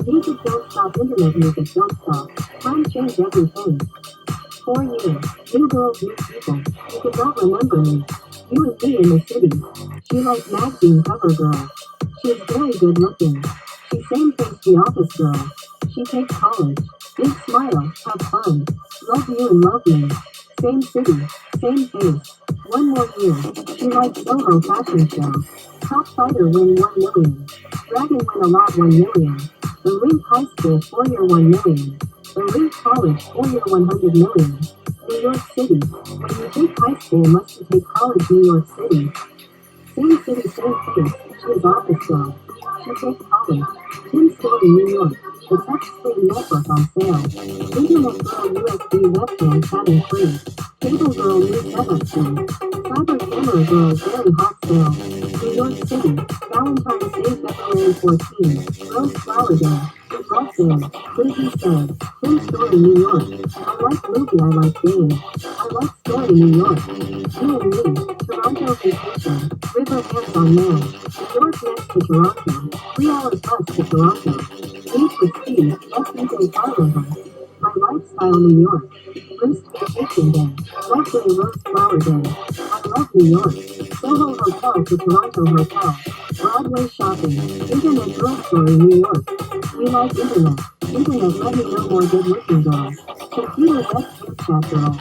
Music don't stop, internet music don't stop. Time changed everything. 4 years. New girls, new people. You could not remember me. You and me in the city. She like magazine cover girl. She's very good looking. She same face the office girl. She takes college. Big smile, have fun. Love you and love me. Same city, same face. One more year. She likes Soho fashion show. Top fighter win 1 million. Dragon win a lot 1 million. The Rink High School 4-year 1 million. The Rink College 4-year 100 million. New York City. When you take high school must you take college New York City. Same city, same face. She is office girl. She takes college. Tim Story, New York. The touchscreen network on sale. Internet girl USB webcam chatting free. Cable girl new setup fee. Cyber camera girl very hot sale. New York City. Valentine's Day February 14. Rose Flower Day. It love day. Chrystie said. Tim Story, New York. I like movie, I like game. I like story, New York. You and me. Toronto vacation. River hands on man. New York next to Toronto. 3 hours bus to Toronto. Me Chrystie. SUJ car rental. My lifestyle, New York. First vacation day. Lovely Rose Flower Day. I love New York. Soho Hotel to Toronto Hotel. Broadway shopping. Internet girl story, New York. We like internet. Internet let me know more good looking girls. Computer web chat girl.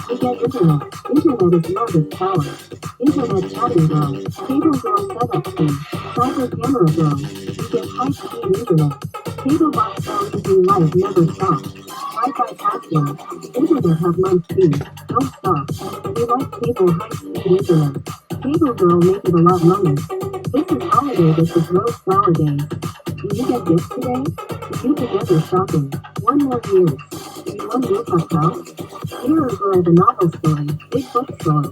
We get internet. Internet is love is power. Internet chatting girl. Cable girl setup fee. Cyber camera girl. We get high speed internet. Cable box LED light never stop. Wi-Fi password. Internet have month fee. Don't stop. We like cable high speed internet. Cable girl make it a lot money. This is holiday, this is Rose Flower Days. Do you get gifts today? Do you together shopping? 1 more year. Do you want new house? Mirror Girl the novel story. Big bookstore.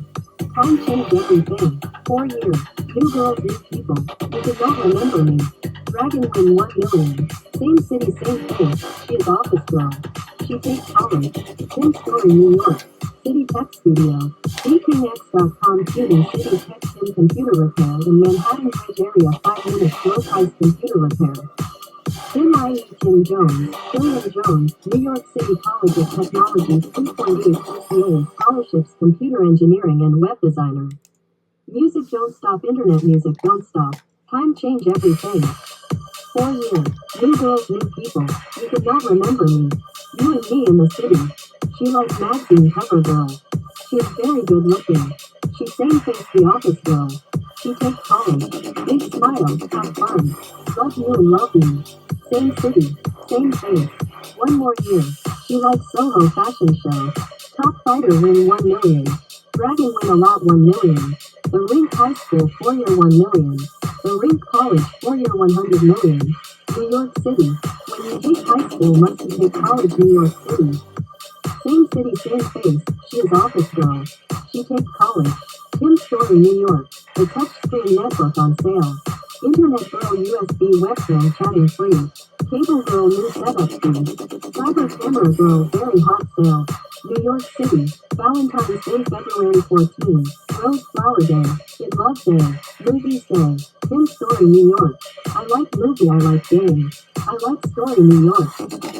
Time changed everything. 4 years. New girls, new people. You could not remember me. Dragon win 1 million. Same city, same face. She is office girl. She takes college. Tim Story, New York. City Tech Studio. BKX.com Tuning City Tech Sim Computer Repair in Manhattan Bridge area 5 minutes low price computer repair. Tim IE Tim Jones, William Jones, New York City College of Technology 3.8 CCA, scholarships computer engineering and web designer. Music don't stop, internet music don't stop. Time change everything. 4 years. New girls, new people. You could not remember me. You and me in the city. She like magazine cover girl. She is very good looking. She same face the office girl. She takes college. Big smile, have fun. Love you and love me. Same city, same face. 1 more year. She likes Soho fashion show. Top fighter win 1 million. Dragon win a lot 1 million. The Rink High School 4-year 1 million. The Rink College 4-year 100 million. New York City. When you take high school must you take college New York City. Same city, same face. She is office girl. She takes college. Tim Story, New York. The touchscreen network on sale. Internet girl USB webcam chatting free. Cable girl new setup fee. Cyber camera girl very hot sale. New York City. Valentine's Day February 14. Rose Flower Day. It love day. Movies day. Tim Story, New York. I like movie, I like game. I like story, New York.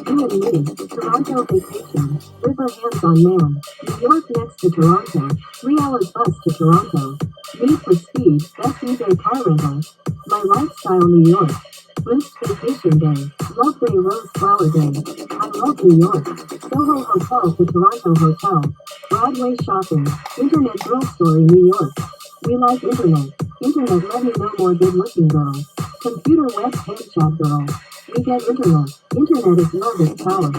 You and me. Toronto vacation. River hands on man. New York next to Toronto. 3 hours bus to Toronto. Me Chrystie. SUJ car rental. My lifestyle, New York. First vacation day. Love day, Rose Flower Day. I love New York. Soho Hotel to Toronto Hotel. Broadway shopping. Internet girl story, New York. We like internet. Internet let me know more good looking girls. Computer web chat girl. We get internet. Internet is love is power.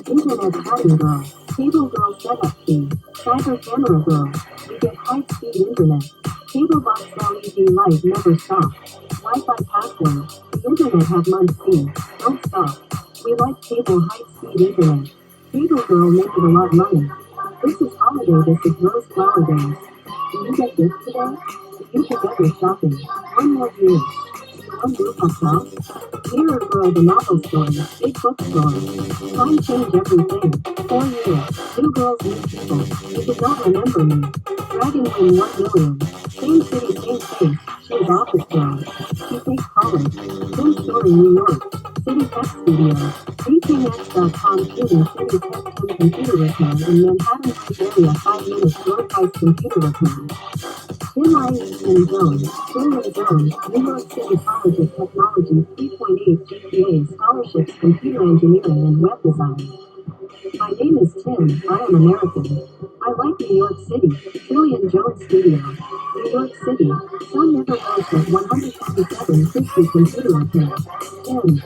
Internet chatting girl. Cable girl setup fee. Cyber camera girl. We get high speed internet. Cable box LED light never stop. Wi-Fi password. The internet have month fee. Don't stop. We like cable high speed internet. Cable girl make it a lot money. This is holiday, this is Rose Flower Days. Do you get gifts today? Do you together shopping? 1 more year. One new house. Mirror Girl the novel story. Big bookstore. Time change everything. 4 years. New girls, new people. You could not remember me. Dragon win 1 million. Same city, same face. She is office girl. She takes college. Tim Story, New York. City Tech Studios, VKX.com Tuning City Tech 10 Computer Repair in Manhattan Beach Area 5 minutes low price computer repair. Chrystie and Jone, New York City College of Technology 3.8 GPA scholarships computer engineering and web design. My name is Tim, I am American. I like New York City, Philly and Jone Studio. New York City, Sun never goes at 127 Chrystie Computer Repair. Tim.